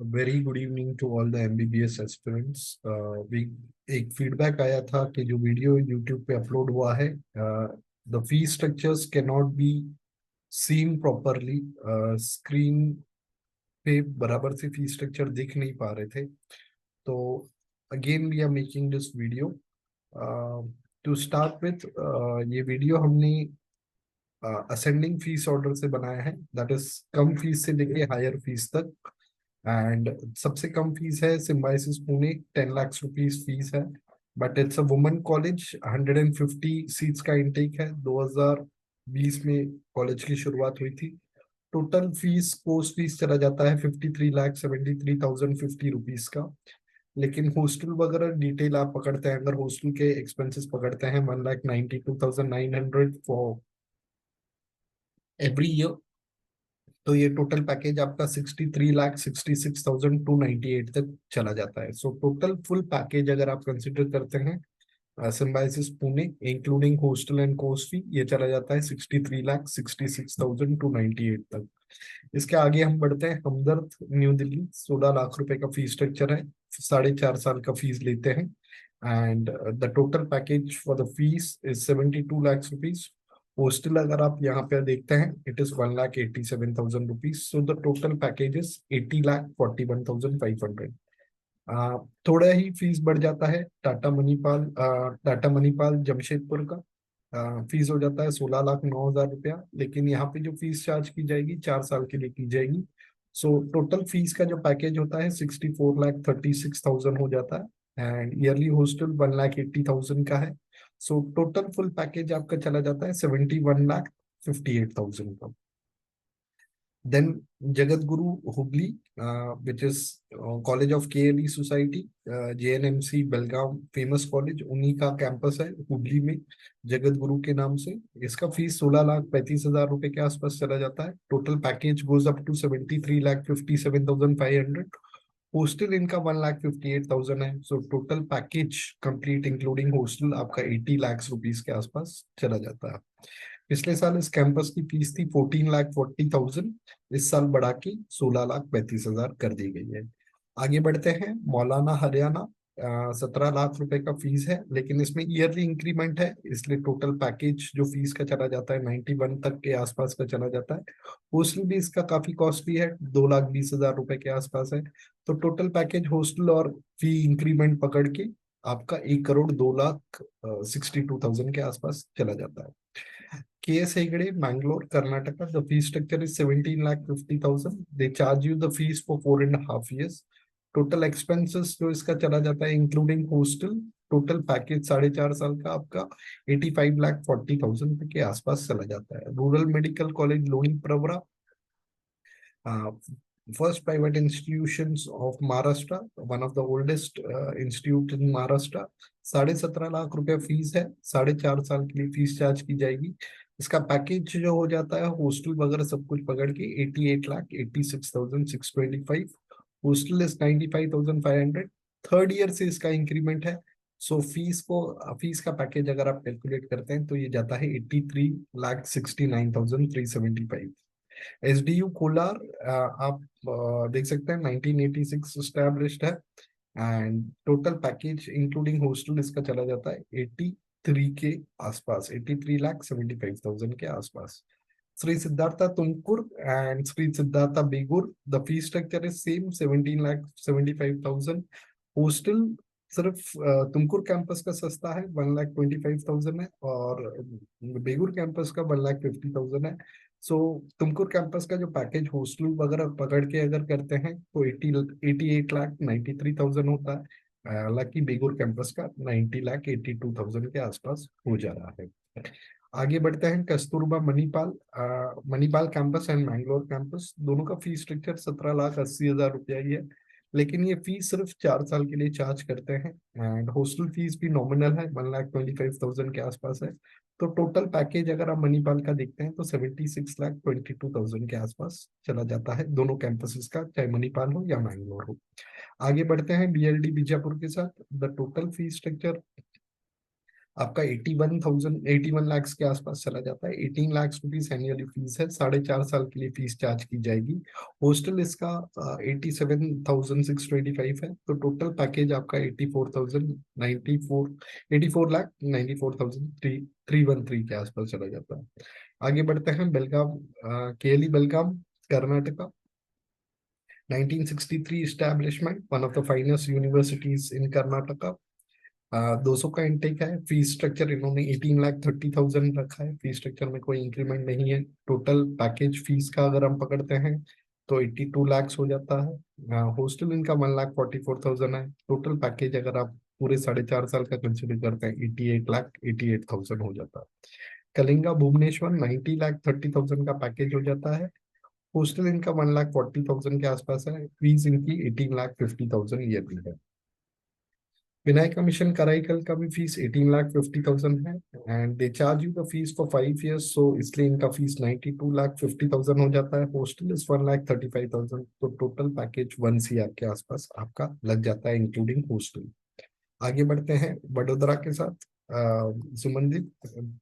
Very good evening to all the MBBS aspirants. भी एक feedback आया था कि जो वीडियो यूट्यूब पे अपलोड हुआ है, the fee structures can not be seen properly. Screen पे बराबर से फी स्ट्रक्चर दिख नहीं पा रहे थे। तो again we are making this video to start with. ये वीडियो हमने असेंडिंग फीस ऑर्डर से बनाया है, दैट इज कम फीस से लेके हायर फीस तक। एंड सबसे कम फीस है सिम्बायोसिस पुणे, 10 लाख रुपीज फीस है। But it's a women college, 150 seats का इंटेक है। 2020 में कॉलेज की शुरुआत हुई थी। टोटल फीस, कोर्स फीस चला जाता है 53,73,050 का। लेकिन हॉस्टल वगैरह डिटेल आप पकड़ते हैं, अगर हॉस्टल के एक्सपेंसेस पकड़ते हैं, 1,92,900 फॉर एवरी ईयर। तो ये टोटल पैकेज आपका 63,66,298 तक चला जाता है। सो टोटल फुल पैकेज अगर आप कंसिडर करते हैं, symbiosis Pune including hostel and course fee, ये चला जाता है 63,66,298 तक। इसके आगे हम बढ़ते हैं। हमदर्द न्यू दिल्ली, 16 लाख रुपए का फीस स्ट्रक्चर है। 4.5 साल का फीस लेते हैं। And the total package for the fees is 72 lakh rupees. Hostel अगर आप यहाँ पे देखते हैं, it is 1,87,000 rupees. So the total package is 80,41,500। थोड़ा ही फीस बढ़ जाता है टाटा मणिपाल जमशेदपुर का। फीस हो जाता है 16,09,000 रुपया। लेकिन यहाँ पे जो फीस चार्ज की जाएगी, 4 साल के लिए की जाएगी। सो टोटल फीस का जो पैकेज होता है 64,36,000 हो जाता है। एंड ईयरली हॉस्टल 1,80,000 का है। सो टोटल फुल पैकेज आपका चला जाता है 71,58,000 का। Then Jagat Guru Hubli, which is college of KLE society, JNMC Belgaum, famous college, उन्हीं का कैंपस है हुबली में, जगत गुरु के नाम से। इसका फीस 16,35,000 रुपए के आसपास चला जाता है। Total package goes up to 73,57,500। Hostel इनका 1,58,000 है। So total package complete including hostel आपका 80 लाख रुपीज के आसपास चला जाता है। पिछले साल इस कैंपस की फीस थी 14,40,000। इस साल बढ़ा के 16,35,000 कर दी गई है। आगे बढ़ते हैं। मौलाना हरियाणा, 17 लाख रुपए का फीस है, लेकिन इसमें ईयरली इंक्रीमेंट है, इसलिए टोटल पैकेज जो फीस का चला जाता है 91 तक के आसपास का चला जाता है। हॉस्टल भी इसका काफी कॉस्टली है, 2,20,000 रुपए के आसपास है। तो टोटल पैकेज हॉस्टल और फी इंक्रीमेंट पकड़ के आपका 1,02,62,000 के आसपास चला जाता है। KS Hegde, Mangalore, Karnataka. The fee structure is 17,50,000. They charge you the fees for 4.5 years. Total expenses जो इसका चला जाता है इंक्लूडिंग हॉस्टल, टोटल पैकेज 4.5 साल का आपका 85,40,000 के आसपास चला जाता है। Rural medical college Loni Pravara, first private institutions of Maharashtra, one of the oldest institute in Maharashtra। 17.5 lakh रुपया फीस है। 4.5 साल के लिए फीस चार्ज की जाएगी। इसका पैकेज जो हो जाता है हॉस्टल वगैरह सब कुछ पकड़ के 88,86,625। Hostel is 95,500। थर्ड ईयर से इसका इंक्रीमेंट है। सो फीस का पैकेज अगर आप कैलकुलेट करते हैं तो ये जाता है 83,69,375। एसडीयू कोलार, आप देख सकते हैं 1986 स्टैब्लिश्ड है। And total package including hostel इसका चला जाता है 83 के आसपास, 83,75,000 के आसपास। Shri Siddhartha Tumkur and Shri Siddhartha Begur, the fee structure is same, 17,75,000। Hostel सिर्फ तुमकुर कैंपस का सस्ता है, 1,25,000 है, और बेगुर कैंपस का 1,50,000 है। सो तुमकुर कैंपस का जो पैकेज हॉस्टल वगैरह पकड़ के अगर करते हैं तो 88,93,000 होता है। हालांकि बेगुर कैंपस का 90,82,000 के आसपास हो जा रहा है। आगे बढ़ते हैं। Kasturba Manipal campus and Mangalore campus, दोनों का फी स्ट्रक्चर 17,80,000 रुपया ही है। लेकिन ये फीस सिर्फ 4 साल के लिए चार्ज करते हैं। एंड हॉस्टल फीस भी नॉमिनल है, 1,25,000 के आसपास है। तो टोटल पैकेज अगर आप मणिपाल का देखते हैं तो 76,22,000 के आसपास चला जाता है, दोनों कैंपसेस का, चाहे मणिपाल हो या मैंगलोर हो। आगे बढ़ते हैं बीएलडी बीजापुर के साथ। द टोटल फी स्ट्रक्चर आपका 81 lakhs के आसपास चला जाता है। 18 lakhs रुपीज एनुअली फीस है, 4.5 साल के लिए फीस चार्ज की जाएगी। हॉस्टल इसका 87,625 है, तो टोटल पैकेज आपका 84,094 के आसपास चला जाता है। आगे बढ़ते हैं, बेलगाम, केली बेलगाम, Karnataka. 1963 establishment, one of the finest universities in Karnataka। 200 का इनटेक है। फीस स्ट्रक्चर इन्होंने 18,30,000 रखा है। फीस स्ट्रक्चर में कोई इंक्रीमेंट नहीं है। टोटल पैकेज फीस का अगर हम पकड़ते हैं तो 82 lakhs हो जाता है। हॉस्टल इनका 1,44,000 है। टोटल पैकेज अगर आप पूरे 4.5 साल का कंसिडर करते हैं 88,88,000 हो जाता है। कलिंगा भुवनेश्वर 90,30,000 का पैकेज हो जाता है। हॉस्टल इनका 1,40,000 के आसपास है। फीस इनकी 18,50,000 ईयरली है। विनायका मिशन कराईकल का भी फीस 18,50,000 है, and they charge you the fees for 5 years, सो इसलिए इनका फीस 92,50,000 हो जाता है। हॉस्टल इज 1,35,000, तो टोटल पैकेज 1 CR के आसपास आपका लग जाता है इंक्लूडिंग हॉस्टल। आगे बढ़ते हैं वडोदरा के साथ। Sumandeep,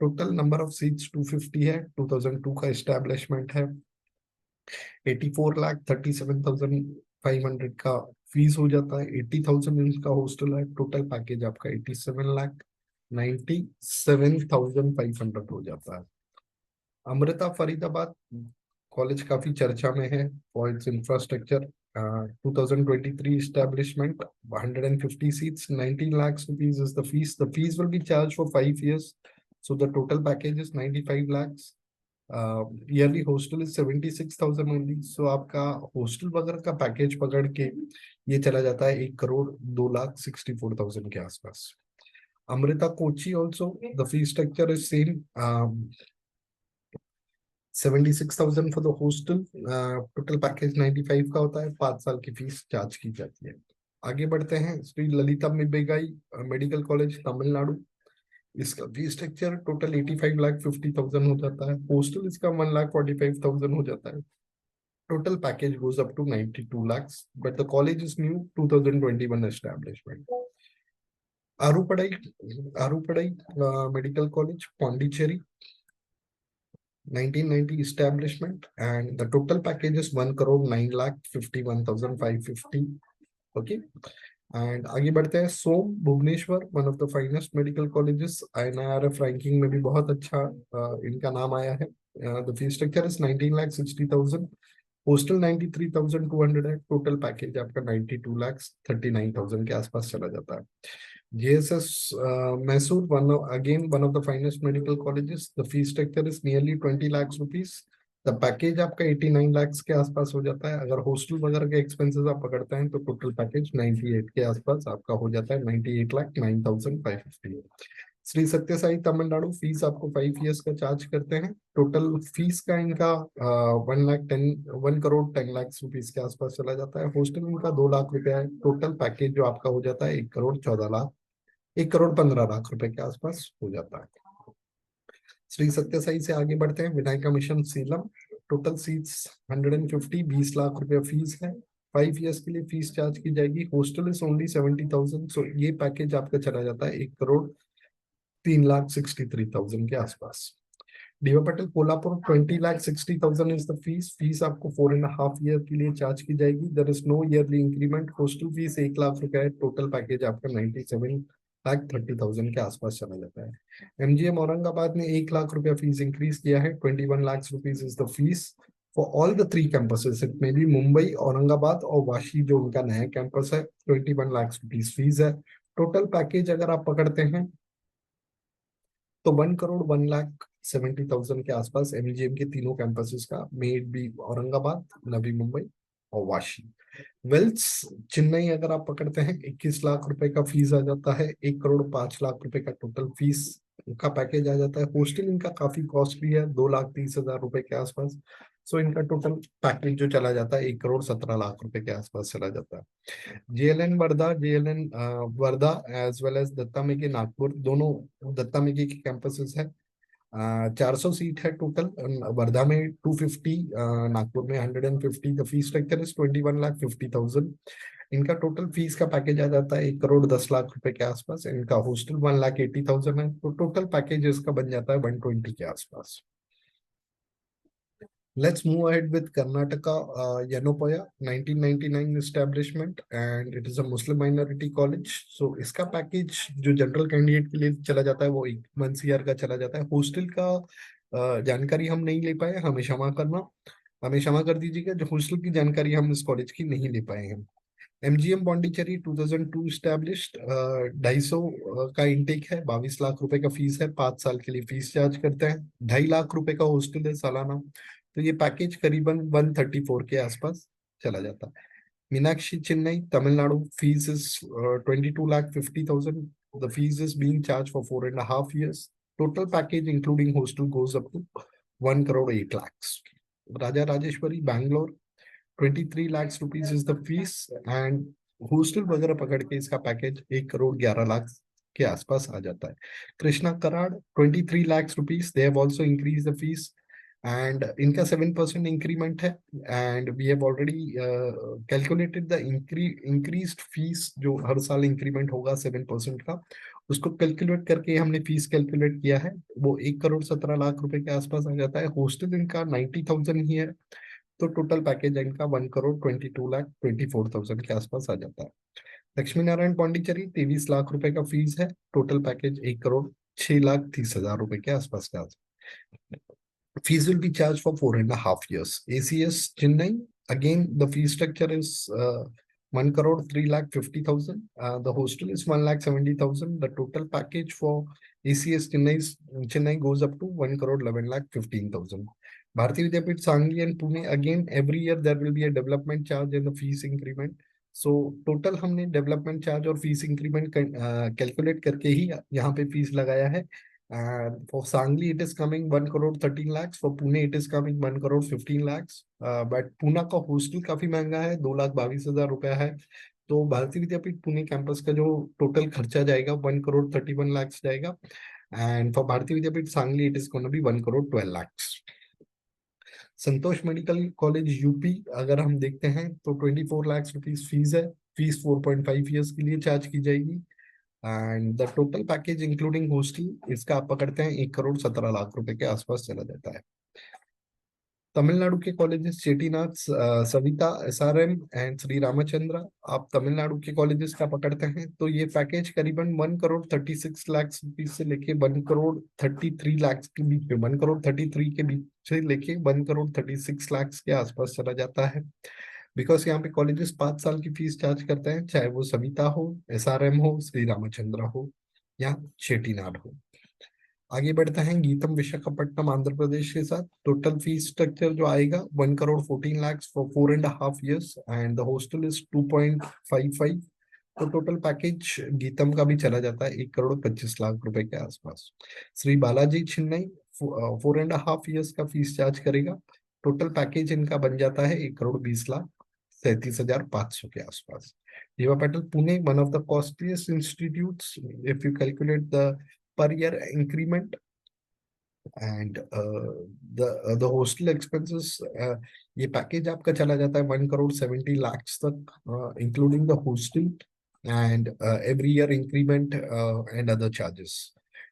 total number of seats 250 है। 2002 का एस्टेब्लिशमेंट है। 84,37,500 का फीस हो जाता है। 80,000 इसका हॉस्टल है। टोटल पैकेज आपका 87,97,500 हो जाता है। अमृता फरीदाबाद कॉलेज काफी चर्चा में है for its infrastructure. 2023 establishment, 150 seats, 19 lakhs rupees is the fees. The fees will be charged for 5 years, so the total package is 95 lakhs। Yearly hostel is 76,000 only, so आपका hostel वगैरह का पैकेज पकड़ के ये चला जाता है 1,02,64,000 के आसपास। Amrita Kochi also the fee structure is same. 76,000 for the hostel. Total package 95 का होता है। 5 साल की फीस चार्ज की जाती है। आगे बढ़ते हैं, श्री ललिता मिबेगाई मेडिकल कॉलेज तमिलनाडु। इसका फी स्ट्रक्चर टोटल 85,50,000 हो जाता है। हॉस्टल इसका 1,45,000 हो जाता है। Total package goes up to 92 lakhs, but the college is new 2021 establishment. Arupadai Arupadai medical college Pondicherry, 1990 establishment, and the total package is 1,09,51,550। Okay, and आगे बढ़ते हैं, SUM Bhubaneswar, one of the finest medical colleges. INIRF ranking में भी बहुत अच्छा इनका नाम आया है। The fee structure is 19,60,000। Hostel 93,200 है। टोटल पैकेज आपका 92,39,000 के आसपास चला जाता है। JSS Mysore, one of the finest medical colleges. The fee structure is nearly 20 lakhs rupees। The package आपका 89 lakhs के आसपास हो जाता है। अगर हॉस्टल वगैरह के एक्सपेंसेस आप पकड़ते हैं तो टोटल पैकेज 98 के आसपास आपका हो जाता है। 98,09,550। श्री सत्य साई तमिलनाडु, फीस आपको 5 years का चार्ज करते हैं। टोटल फीस का इनका 1,10,1,10,00,000 के आसपास चला जाता है। हॉस्टल इनका 2 लाख रुपया है। टोटल पैकेज जो आपका हो जाता है 1,14,00,000, 1,15,00,000 के आसपास हो जाता है। श्री सत्य साई से आगे बढ़ते हैं, Vinayaka mission Salem. Total seats 150, 20 lakh रुपया फीस है। 5 years के लिए फीस चार्ज की जाएगी। हॉस्टल इज ओनली 70,000, सो ये पैकेज आपका चला जाता है 1,03,63,000 के आसपास। डीवा Patel Kolhapur, 20,60,000 is the fees. Fees आपको 4.5 year के लिए चार्ज की जाएगी। There is no yearly increment. Hostel fees 1 lakh रुपया है। टोटल पैकेज आपका 97,30,000 के आसपास चला जाता है। MGM औरंगाबाद ने 1 लाख रुपया फीस इंक्रीज किया है। 21 lakhs rupees is the fees for all the 3 campuses। It में भी मुंबई, औरंगाबाद और वाशी जो उनका नया कैंपस है। 21 lakhs rupees फीस है। टोटल पैकेज अगर आप पकड़ते हैं तो 1,01,70,000 के आसपास MGM के तीनों कैंपसेस का, मेड बी औरंगाबाद, नवी मुंबई और वाशी। वेल्स चेन्नई अगर आप पकड़ते हैं 21 लाख रुपए का फीस आ जाता है। 1,05,00,000 का टोटल फीस का पैकेज आ जाता है। हॉस्टल इनका काफी कॉस्टली है, 2,30,000 के आसपास। सो इनका टोटल पैकेज जो चला जाता है 1,17,00,000 के आसपास चला जाता है। JLN Wardha as well as Datta Meghe Nagpur, दोनों दत्ता मेघे के कैंपसेस है। 400 सीट है टोटल। वर्धा में 250, नागपुर में 150। The fee structure is 21,50,000। इनका टोटल फीस का पैकेज आ जाता है 1 करोड़ 10 लाख रुपए के आसपास। इनका हॉस्टल 1,80,000 है, तो टोटल पैकेज इसका बन जाता है 120 के आसपास। Let's move ahead with Karnataka, Yanopoya, 1999 establishment, and it is a Muslim minority college. So इसका पैकेज जो जनरल कैंडिडेट के लिए चला जाता है वो 1 CR का चला जाता है। हॉस्टल का जानकारी हम नहीं ले पाए, हमें क्षमा करना, हमें क्षमा कर दीजिएगा। जो हॉस्टल की जानकारी हम इस कॉलेज की नहीं ले पाए हैं। MGM पौंडीचेरी 2002 स्टैब्लिश्ड, 250 का इंटेक है, 22 लाख रुपए का फीस है, 5 साल के लिए फीस चार्ज करते हैं, 2.5 लाख रुपए का हॉस्टल है सालाना। तो ये पैकेज करीबन 134 के आसपास चला जाता है। Meenakshi Chennai Tamil Nadu, fees is 22,50,000। The fees is being charge for 4.5 years। Total package including hostel goes up to 1 crore 8 lakhs। Raja Rajeshwari Bangalore, 23 lakhs rupees is the fees, and hostel वगैरह पकड़ के इसका पैकेज 1 करोड़ 11 लाख के आसपास आ जाता है। Krishna Karad, 23 lakhs rupees, they have also increased the fees, and इनका 7% increment है। And we have already calculated the increased fees, जो हर साल इंक्रीमेंट होगा 7% का, उसको कैलकुलेट करके हमने फीस कैलकुलेट किया है, वो 1 करोड़ 17 लाख रुपए के आसपास आ जाता है। हॉस्टल इनका 90,000 ही है, तो टोटल पैकेज इनका 1 करोड़ 22 लाख 24,000 के आसपास आ जाता है। लक्ष्मी नारायण पौंडीचेरी 23 लाख रुपए का फीस है, टोटल पैकेज 1 करोड़ 6 लाख 30 हजार रुपए के आसपास का। Fees will be charged for 4.5 years. ACS Chennai, again, the fee structure is 1 crore 3 lakh 50,000. The hostel is 1,70,000. The total package for ACS Chennai goes up to 1 crore 11 lakh 15,000. Bharati Vidyapit Sangli and Pune, again, every year there will be a development charge and the fees increment. So total हमने development charge और fees increment calculate करके ही यहाँ पे fees लगाया है। And for Sangli, it is coming 1 crore 13 lakhs. For Pune, it is coming 1 crore 15 lakhs. But Pune का hostel काफी महंगा है, 2,22,000 रुपया है। तो भारतीय विद्यापीठ पुणे कैंपस का जो टोटल खर्चा जाएगा 1 crore 31 lakhs जाएगा। And for Bharati Vidyapeeth Sangli it is gonna be 1 crore 12 lakhs। Santosh medical college UP अगर हम देखते हैं तो 24 lakhs रुपीज फीस है। फीस 4.5 ईयर्स के लिए चार्ज की जाएगी। And the total package including hostel इसका आप पकड़ते हैं 1 करोड़ 17 लाख रुपए के आसपास चला जाता है। तमिलनाडु के colleges Chettinad, Saveetha, SRM and Shri Ramachandra, आप तमिलनाडु के कॉलेजेस का पकड़ते हैं तो ये पैकेज करीबन 1 करोड़ 36 लाख रुपीज से लेके 1 करोड़ 33 लाख के बीच में, 1 करोड़ 33 के बीच से लेके 1 करोड़ 36 लाख के आसपास चला जाता है। बिकॉज यहाँ पे कॉलेजेस 5 साल की फीस चार्ज करते हैं, चाहे वो सविता हो, SRM हो, श्री रामचंद्र हो या चेटीनाड हो। आगे बढ़ते हैं गीतम विशाखापट्टनम आंध्र प्रदेश के साथ। टोटल फीस स्ट्रक्चर जो आएगा 1 crore 14 lakhs for 4.5 years and the hostel is 2.55। तो टोटल पैकेज गीतम का भी चला जाता है 1 करोड़ 25 लाख रुपए के आसपास। श्री बालाजी चेन्नई 4.5 years का फीस चार्ज करेगा। टोटल पैकेज इनका बन जाता है 1 करोड़ 20 लाख 37,500 के आसपास। जीवा Patil Pune, one of the costliest institutes if you calculate the per year increment and the hostel expenses, ये पैकेज आपका चला जाता है 1 करोड़ 70 lakhs तक including the hostel and every year increment and other charges.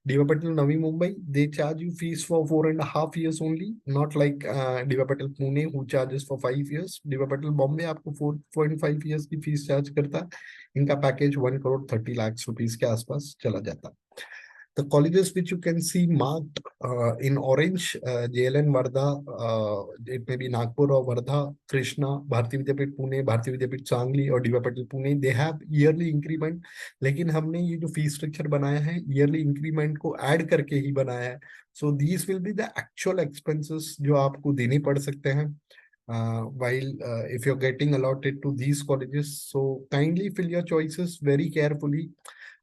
DY Patil Navi Mumbai, they charge you fees for 4.5 years only, not like DY Patil Pune who charges for 5 years. DY Patil Bombay आपको 4.5 years की fees charge करता है। इनका package 1 crore 30 lakhs rupees के आसपास चला जाता है। The colleges which you can see marked in orange, JLN Vardha, it may be Nagpur or Vardha, Krishna, Bharati Vidyapit Pune, Bharati Vidyapit Sangli और DY Patil Pune, they have yearly increment। लेकिन हमने ये जो fees structure बनाया है yearly increment को add करके ही बनाया है। So these will be the actual expenses जो आपको देने पड़ सकते हैं while if you're getting allotted to these colleges। So kindly fill your choices very carefully।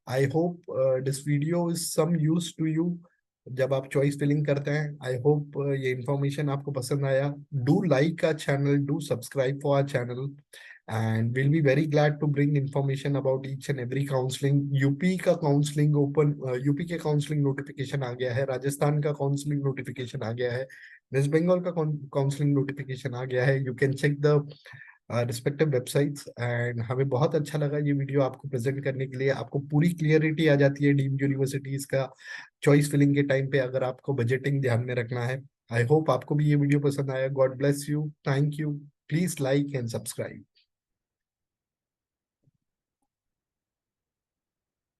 I hope this video is some use to you जब आप choice filling करते हैं। आई होप ये इंफॉर्मेशन आपको पसंद आया। Do like our channel, do subscribe for our channel and will be very glad to bring information about each and every counselling. UP का counselling open, UP के counselling notification आ गया है, राजस्थान का काउंसलिंग नोटिफिकेशन आ गया है, वेस्ट बंगाल का काउंसलिंग नोटिफिकेशन आ गया है। You can check the respective websites. And हमें बहुत अच्छा लगा ये वीडियो आपको प्रेजेंट करने के लिए। आपको पूरी क्लियरिटी आ जाती है डीम्ड यूनिवर्सिटीज का चॉइस फिलिंग के टाइम पे, अगर आपको बजटिंग ध्यान में रखना है। आई होप आपको भी ये वीडियो पसंद आया। God bless you, thank you, please like and subscribe.